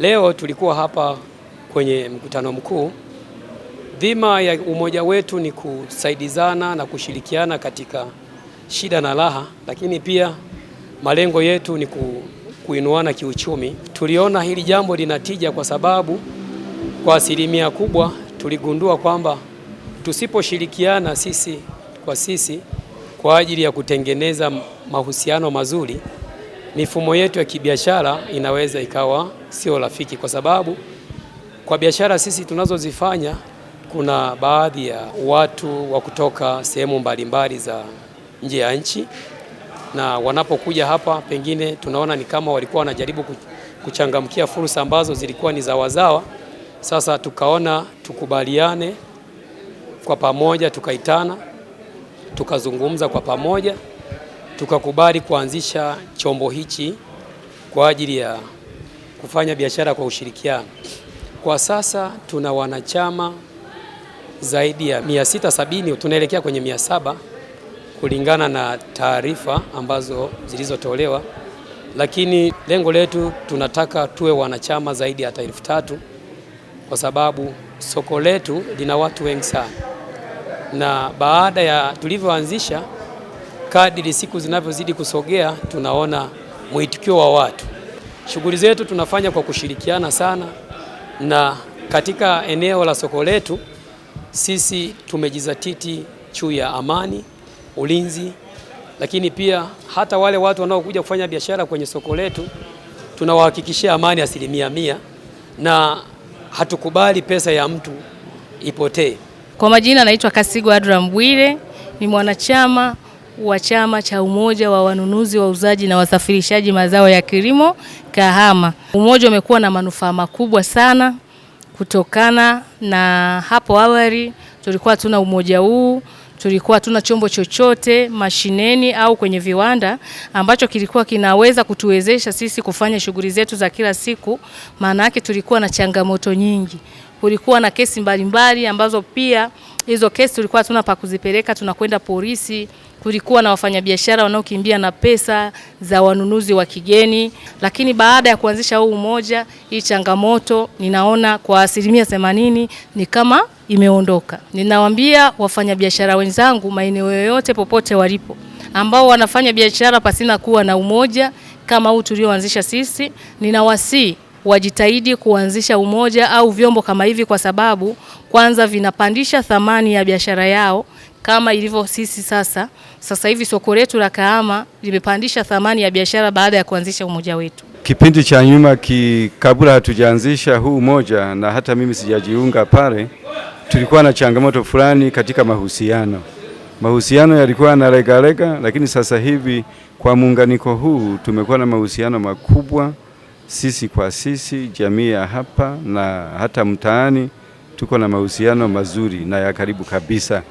Leo tulikuwa hapa kwenye mkutano mkuu. Dhima ya umoja wetu ni kusaidizana na kushirikiana katika shida na raha, lakini pia malengo yetu ni kuinuana kiuchumi. Tuliona hili jambo linatija kwa sababu kwa asilimia kubwa tuligundua kwamba tusiposhirikiana sisi kwa ajili ya kutengeneza mahusiano mazuri, mifumo yetu ya kibiashara inaweza ikawa sio rafiki, kwa sababu kwa biashara sisi tunazozifanya kuna baadhi ya watu wa kutoka sehemu mbalimbali za nje ya nchi, na wanapokuja hapa pengine tunaona ni kama walikuwa wanajaribu kuchangamkia fursa ambazo zilikuwa ni za wazawa. Sasa tukaona tukubaliane kwa pamoja, tukaitana, tukazungumza kwa pamoja, tukakubali kuanzisha chombo hichi kwa ajili ya kufanya biashara kwa ushirikiano. Kwa sasa tuna wanachama zaidi ya 670, tunaelekea kwenye 700 kulingana na taarifa ambazo zilizotolewa, lakini lengo letu tunataka tuwe wanachama zaidi ya 3000 kwa sababu soko letu lina watu wengi sana, na baada ya tulivyoanzisha, kadiri siku zinavyozidi kusogea, tunaona mwitikio wa watu. Shughuli zetu tunafanya kwa kushirikiana sana, na katika eneo la soko letu sisi tumejizatiti juu ya amani, ulinzi, lakini pia hata wale watu wanaokuja kufanya biashara kwenye soko letu tunawahakikishia amani 100%, na hatukubali pesa ya mtu ipotee. Kwa majina naitwa Kasigo Adram Bwire, ni mwanachama wa chama cha umoja wa wanunuzi, wauzaji na wasafirishaji mazao ya kilimo Kahama. Umoja umekuwa na manufaa makubwa sana kutokana na hapo awali tulikuwa tuna umoja huu, tulikuwa tuna chombo chochote mashineni au kwenye viwanda ambacho kilikuwa kinaweza kutuwezesha sisi kufanya shughuli zetu za kila siku. Maana yake tulikuwa na changamoto nyingi. Kulikuwa na kesi mbalimbali ambazo pia hizo kesi tulikuwa tuna pa kuzipeleka, tunakwenda polisi. Kulikuwa na wafanyabiashara wanaokimbia na pesa za wanunuzi wa kigeni, lakini baada ya kuanzisha huu umoja, hii changamoto ninaona kwa 80% ni kama imeondoka. Ninawaambia wafanyabiashara wenzangu maeneo yoyote popote walipo ambao wanafanya biashara pasina kuwa na umoja kama huu tulioanzisha sisi, ninawasihi wajitahidi kuanzisha umoja au vyombo kama hivi, kwa sababu kwanza vinapandisha thamani ya biashara yao kama ilivyo sisi sasa hivi soko letu la Kahama limepandisha thamani ya biashara baada ya kuanzisha umoja wetu. Kipindi cha nyuma kabla hatujaanzisha huu umoja, na hata mimi sijajiunga pale, tulikuwa na changamoto fulani katika mahusiano. Mahusiano yalikuwa na lega, lakini sasa hivi kwa muunganiko huu tumekuwa na mahusiano makubwa sisi kwa sisi, jamii ya hapa na hata mtaani tuko na mahusiano mazuri na ya karibu kabisa.